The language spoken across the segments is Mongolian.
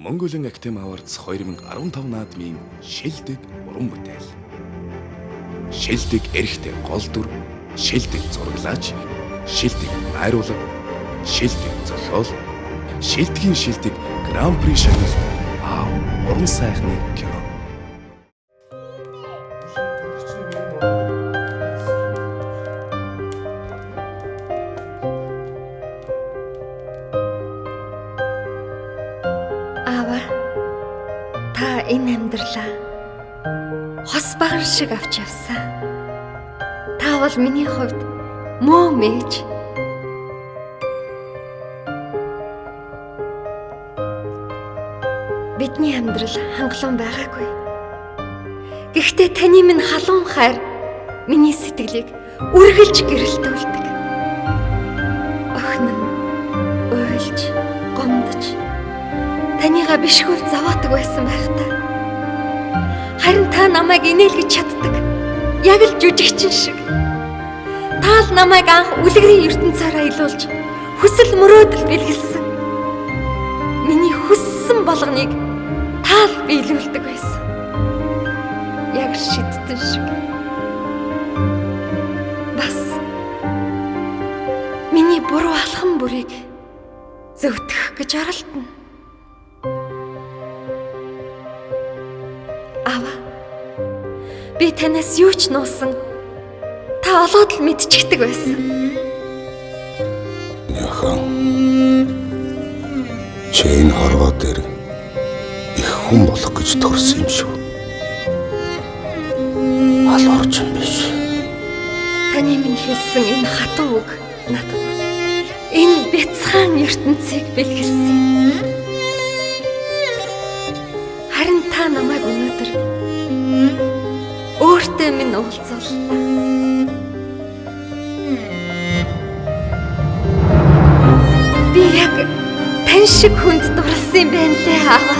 Mongolian Academy Awards 2015 наадмын шилдэг уран бүтээл. Шилдэг эрхтэй гол дүр, шилдэг зураглаач, шилдэг найруулга, шилдэг зохиол, шилдгийн шилдэг Гран-при шагналт уран сайхны кино. Та энэ амьдралаа хос багар шиг авч явсан. Та бол миний хувьд мөө мэж. Бидний амьдрал хангалуун байгаагүй. Гэхдээ таны минь халуун хайр миний сэтгэлийг үргэлж гэрэлтүүлдэг. Охин нь уйлж, гомдож танийгаа бишгүүл заваадаг байсан байх та. Харин та намайг инээлгэж чаддаг. Яг л жүжигчин шиг. Та л намайг анх үлгэрийн ертөнцөөрөө илуулж хүсэл мөрөөдөл бэлгэлсэн. Миний хүссэн болгоныг та л биелүүлдэг байсан. Яг шидтэн шиг. Бас миний буруу алхам бүрийг зөвтгөх гэж оролдоно. Би танаас юу ч нуусан. Та олоод л мэдчихдэг байсан. Яхан. Чи энэ хорвоо дээр их хүн болох гэж төрсөн юм шүү. Алуурч юм биш. Таны минь хэлсэн энэ хатуу үг надад энэ бяцхан ертөнцийг бэлгэлсэн. Харин та намайг өнөөдөр өөртөө минь уулзууллаа. Би яг тань шиг хүнд дурласан юм байна лээ аава.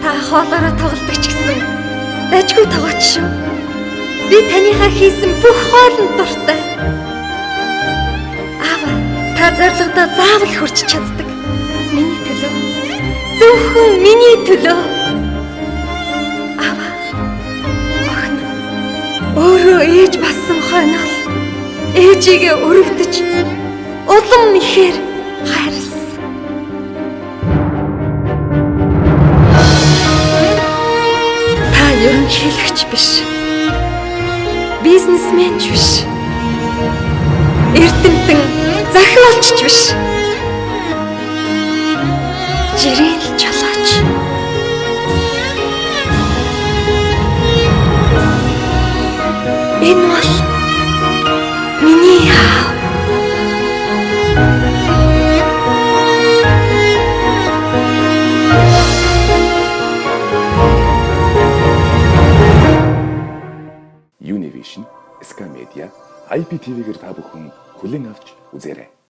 Та хоолоороо тоглодог ч гэсэн дажгүй тоглооч шүү. Би таныхаа хийсэн бүх хоолнд дуртай. Аава, та зорилгодоо заавал хүрч чаддаг. Миний төлөө. Зөвхөн миний төлөө. Өөрөө ээж болсон хойно ээжигээ өрөвдөж улам ихээр хайрлсан. Та ерөнхийлөгч биш. Бизнесмен ч биш. Эрдэмтэн захиалч ч биш. Жирийн чулууч. Энэ бол миний аав. Univision, SK Media, IPTV-гээр та бүхэн хүлээн авч үзээрэй.